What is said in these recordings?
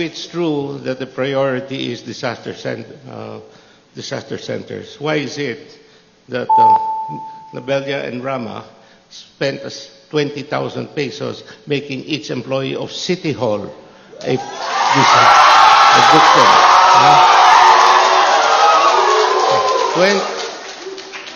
if it's true that the priority is disaster centers, why is it that Nabella and Rama spent us 20,000 pesos making each employee of City Hall a victim?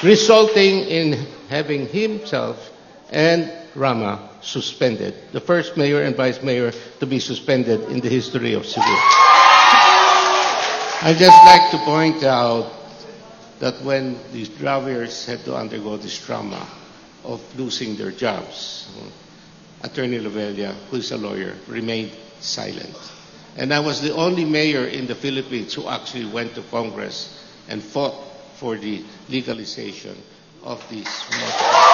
Resulting in having himself and Rama suspended, the first mayor and vice mayor to be suspended in the history of Cebu. I'd just like to point out that when these drivers had to undergo this trauma of losing their jobs, Attorney Lavella, who is a lawyer, remained silent. And I was the only mayor in the Philippines who actually went to Congress and fought for the legalization of these motorcycles.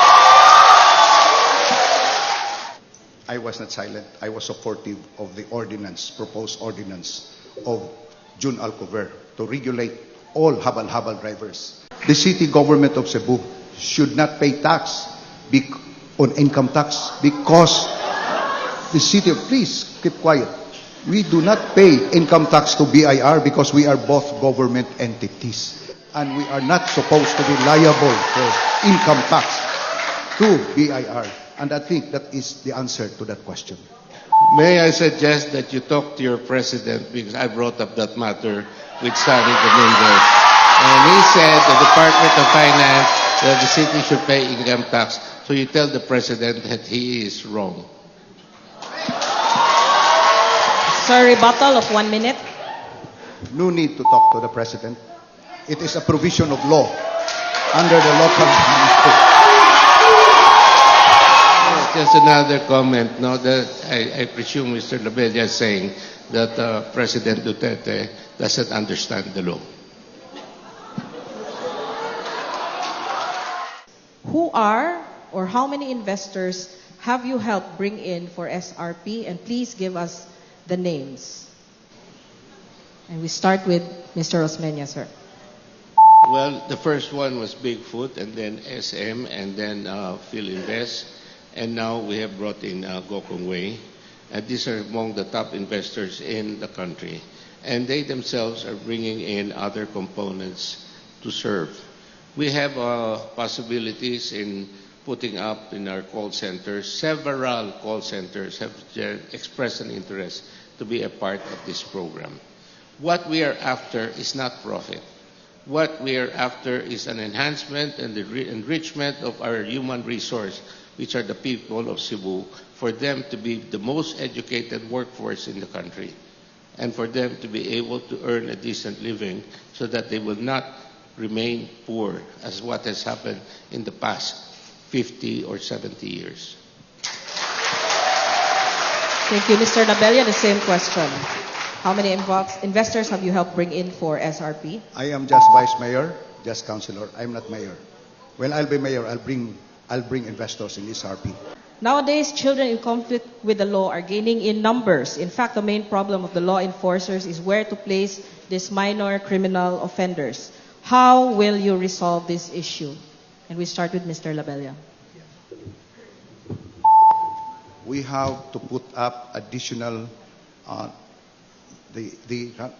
I was not silent. I was supportive of the ordinance, proposed ordinance of June Alcover to regulate all habal-habal drivers. The city government of Cebu should not pay tax on income tax because the city, please keep quiet. We do not pay income tax to BIR because we are both government entities. And we are not supposed to be liable for income tax to BIR. And I think that is the answer to that question. May I suggest that you talk to your president, because I brought up that matter with Sani Dominguez. And he said the Department of Finance that the city should pay income tax. So you tell the president that he is wrong. Sir, rebuttal of 1 minute. No need to talk to the president. It is a provision of law under the local ministry. Just another comment. No, that I presume Mr. Lavella is saying that President Duterte doesn't understand the law. Who are or how many investors have you helped bring in for SRP? And please give us the names. And we start with Mr. Osmeña, sir. Well, the first one was Bigfoot, and then SM, and then PhilInvest. And now we have brought in Gokong Wei. And these are among the top investors in the country. And they themselves are bringing in other components to serve. We have possibilities in putting up in our call centers. Several call centers have expressed an interest to be a part of this program. What we are after is not profit. What we are after is an enhancement and the enrichment of our human resource, which are the people of Cebu, for them to be the most educated workforce in the country, and for them to be able to earn a decent living so that they will not remain poor as what has happened in the past 50 or 70 years. Thank you. Mr. Nabella, the same question. How many investors have you helped bring in for SRP? I am just vice mayor, just councilor. I'm not mayor. When I'll be mayor, I'll bring investors in SRP. Nowadays, children in conflict with the law are gaining in numbers. In fact, the main problem of the law enforcers is where to place these minor criminal offenders. How will you resolve this issue? And we start with Mr. Lavella. We have to put up additional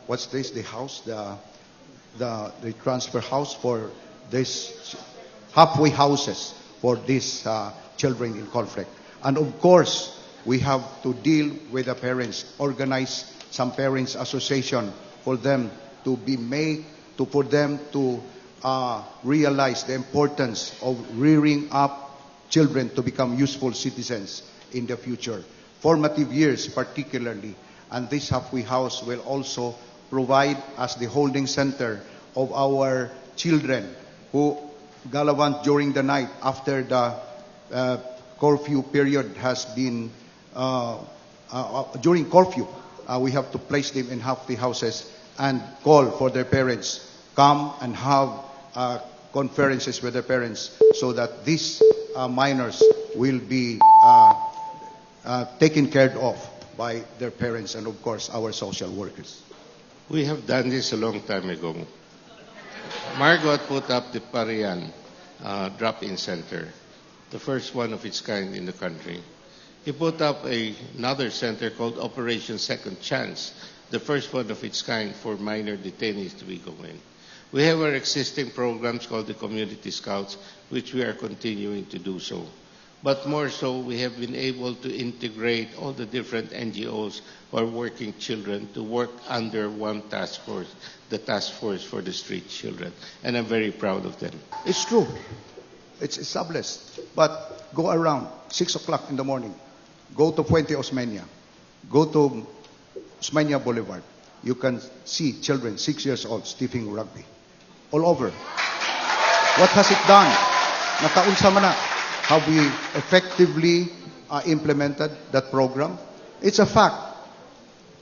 what's this? The house, the transfer house for this halfway houses for these children in conflict. And of course, we have to deal with the parents, organize some parents association for them to be made, for them to realize the importance of rearing up children to become useful citizens in the future. Formative years particularly. And this halfway house will also provide as the holding center of our children who gallavant during the night after the curfew period has been, during curfew, we have to place them in halfway houses and call for their parents, come and have conferences with their parents so that these minors will be taken care of by their parents and, of course, our social workers. We have done this a long time ago. Margot put up the Parian drop-in center, the first one of its kind in the country. He put up another center called Operation Second Chance, the first one of its kind for minor detainees to be going. We have our existing programs called the Community Scouts, which we are continuing to do so. But more so, we have been able to integrate all the different NGOs who are working children to work under one task force, the Task Force for the Street Children. And I'm very proud of them. It's true. It's established. But go around 6 o'clock in the morning. Go to Puente Osmeña. Go to Osmeña Boulevard. You can see children 6 years old stiffing rugby. All over. What has it done? Nakaunsa man na. Have we effectively implemented that program? It's a fact.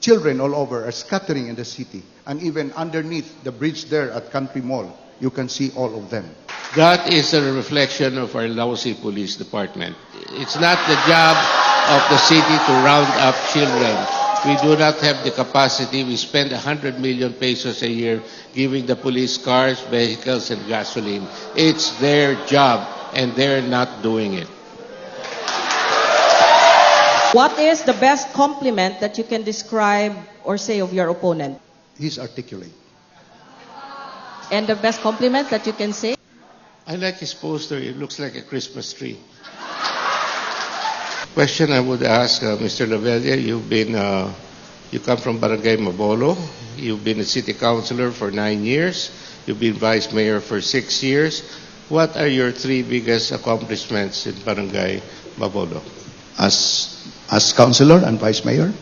Children all over are scattering in the city. And even underneath the bridge there at Country Mall, you can see all of them. That is a reflection of our lousy police department. It's not the job of the city to round up children. We do not have the capacity. We spend 100 million pesos a year giving the police cars, vehicles, and gasoline. It's their job, and they're not doing it. What is the best compliment that you can describe or say of your opponent? He's articulate. And the best compliment that you can say? I like his poster. It looks like a Christmas tree. Question I would ask Mr. Lavella. You come from Barangay Mabolo. You've been a city councilor for 9 years. You've been vice mayor for 6 years. What are your 3 biggest accomplishments in Barangay Mabolo? As councilor and vice mayor,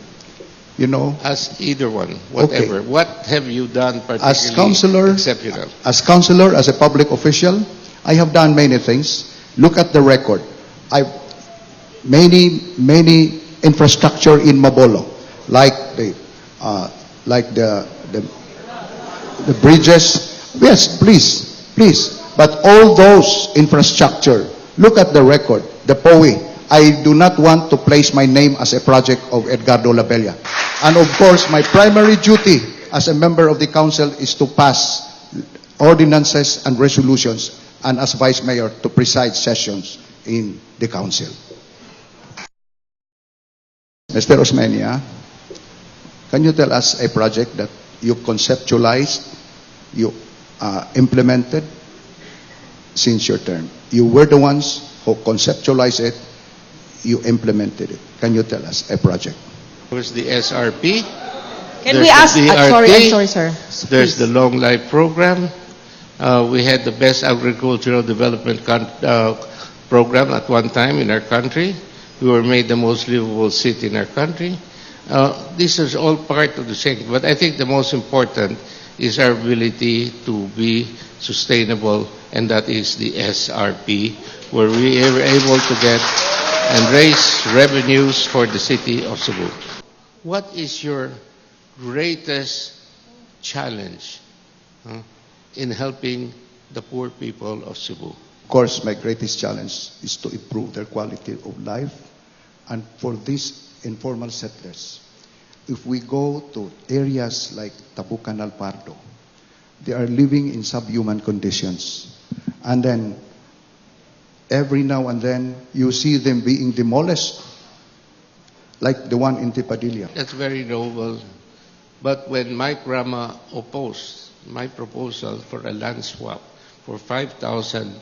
you know. As either one, whatever. Okay. What have you done particularly As councilor, exceptional? As councilor, as a public official, I have done many things. Look at the record. Many infrastructure in Mabolo, like the bridges. Yes, please. But all those infrastructure. Look at the record. The POE. I do not want to place my name as a project of Edgardo Labella. And of course, my primary duty as a member of the council is to pass ordinances and resolutions, and as vice mayor to preside sessions in the council. Mr. Osmeña, can you tell us a project that you conceptualized, you implemented since your term? You were the ones who conceptualized it, you implemented it. Can you tell us a project? There's the SRP. Can we ask? DRT, sorry, sir. There's the Long Life Program. We had the best agricultural development program at one time in our country. We were made the most livable city in our country. This is all part of the same. But I think the most important is our ability to be sustainable, and that is the SRP, where we were able to get and raise revenues for the city of Cebu. What is your greatest challenge in helping the poor people of Cebu? Of course, my greatest challenge is to improve their quality of life. And for these informal settlers, if we go to areas like Tabucan Alpardo, they are living in subhuman conditions. And then, every now and then, you see them being demolished, like the one in Tipadilla. That's very noble. But when Mike Rama opposed my proposal for a land swap for 5,000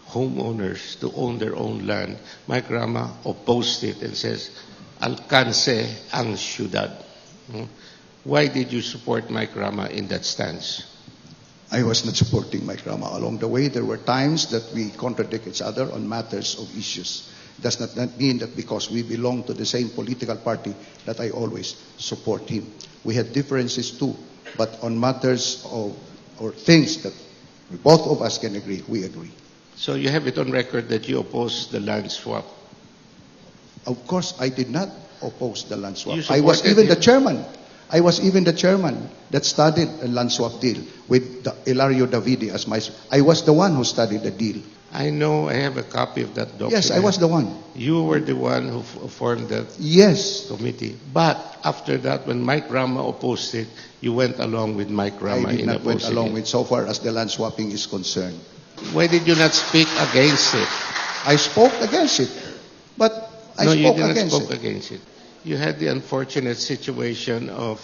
homeowners to own their own land, Mike Rama opposed it and says, alcance ang syudad. Why did you support Mike Rama in that stance? I was not supporting Mike Rama. Along the way, there were times that we contradict each other on matters of issues. Does not mean that because we belong to the same political party that I always support him. We had differences too, but on matters of or things that both of us can agree, we agree. So you have it on record that you oppose the land swap. Of course, I did not oppose the land swap. You I was supported even him. the chairman. I was even the chairman that studied a land swap deal with Ilario Davide as my. I was the one who studied the deal. I know. I have a copy of that document. Yes, I was the one. You were the one who formed that Yes, committee. But after that, when Mike Rama opposed it, you went along with Mike Rama I did in not went opposing along it. with so far as the land swapping is concerned. Why did you not speak against it? I spoke against it, but I No, you spoke did not against speak it. against it. You had the unfortunate situation of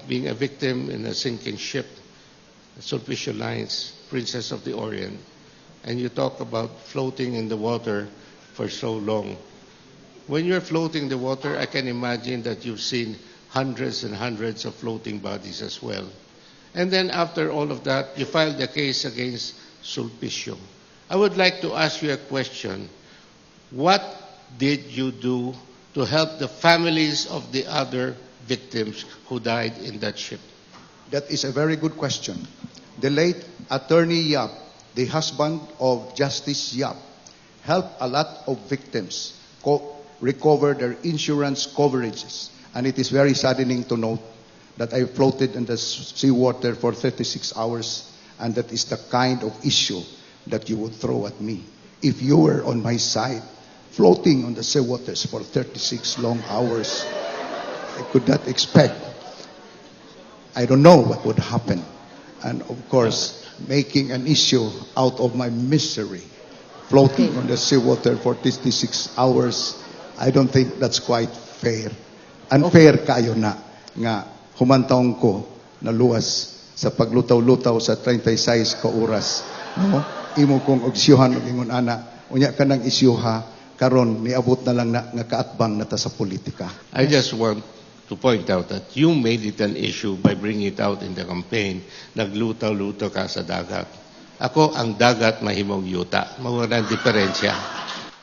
being a victim in a sinking ship, Sulpicio Lines, Princess of the Orient, and you talk about floating in the water for so long. When you're floating in the water, I can imagine that you've seen hundreds and hundreds of floating bodies as well. And then after all of that, you filed a case against Sulpicio. I would like to ask you a question. What did you do to help the families of the other victims who died in that ship? That is a very good question. The late Attorney Yap, the husband of Justice Yap, helped a lot of victims recover their insurance coverages. And it is very saddening to note that I floated in the seawater for 36 hours, and that is the kind of issue that you would throw at me. If you were on my side, floating on the seawaters for 36 long hours, I could not expect. I don't know what would happen. And of course, making an issue out of my misery, floating on the seawater for 36 hours, I don't think that's quite fair. Unfair kayo na nga humantong ko na luwas sa paglutaw-lutaw sa 36 ka oras. No? Imo kong ogsyuhan og ingon ana, unya ka nang isyuha karon niabot na lang na nga kaatbang nata sa politika. I just want to point out that you made it an issue by bringing it out in the campaign. Naglutaw-lutaw ka sa dagat. Ako, ang dagat mahimong yuta. Mawala ang diferensya.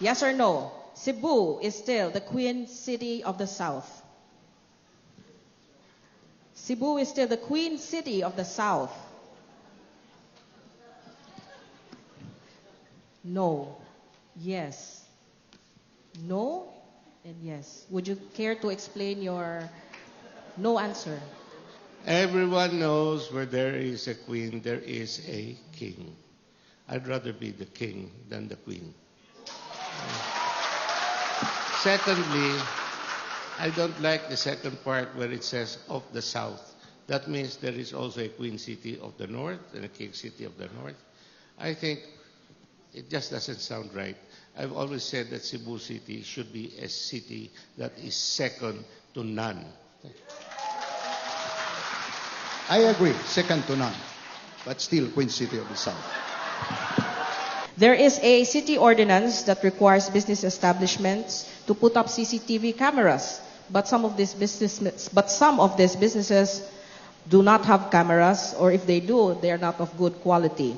Yes or no? Cebu is still the Queen City of the South. Cebu is still the Queen City of the South. No. Yes. No and yes. Would you care to explain your no answer? Everyone knows where there is a queen, there is a king. I'd rather be the king than the queen. Secondly, I don't like the second part where it says of the South. That means there is also a Queen City of the North and a King City of the North. I think it just doesn't sound right. I've always said that Cebu City should be a city that is second to none. I agree, second to none, but still Queen City of the South. There is a city ordinance that requires business establishments to put up CCTV cameras, but some of these businesses do not have cameras, or if they do, they are not of good quality.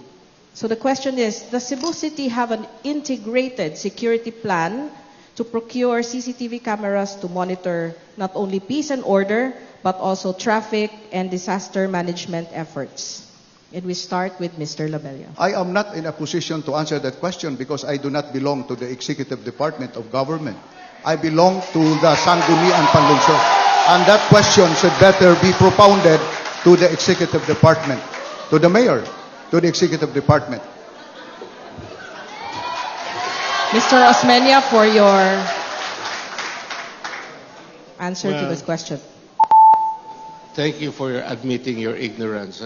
So the question is, does Cebu City have an integrated security plan to procure CCTV cameras to monitor not only peace and order, but also traffic and disaster management efforts? And we start with Mr. Labella. I am not in a position to answer that question because I do not belong to the Executive Department of Government. I belong to the Sangguniang Panlungsod. And that question should better be propounded to the Executive Department, to the Mayor, to the Executive Department. Mr. Osmeña, for your answer to this question. Thank you for admitting your ignorance.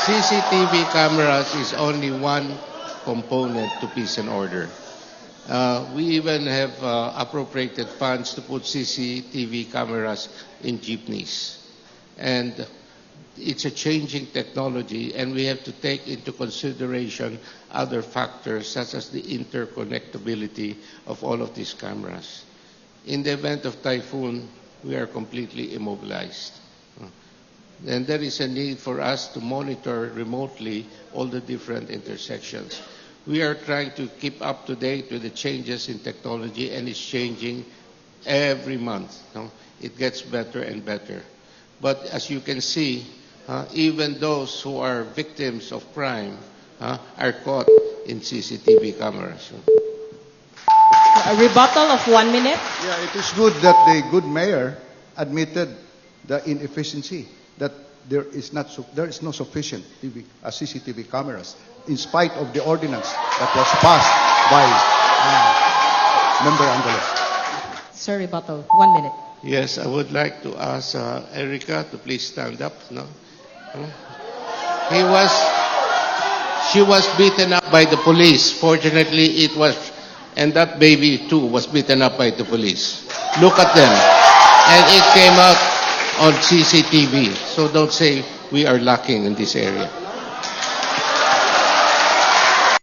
CCTV cameras is only one component to peace and order. We even have appropriated funds to put CCTV cameras in jeepneys. And it's a changing technology, and we have to take into consideration other factors such as the interconnectability of all of these cameras. In the event of typhoon, we are completely immobilized. And there is a need for us to monitor remotely all the different intersections. We are trying to keep up to date with the changes in technology, and it's changing every month. No? It gets better and better. But as you can see, even those who are victims of crime are caught in CCTV cameras. A rebuttal of 1 minute. Yeah, it is good that the good mayor admitted the inefficiency, that there is no sufficient CCTV cameras, in spite of the ordinance that was passed by Member Angeles. Sir, rebuttal. 1 minute. Yes, I would like to ask Erica to please stand up. No? She was beaten up by the police. Fortunately, it was And that baby, too, was beaten up by the police. Look at them. And it came out on CCTV. So don't say we are lacking in this area.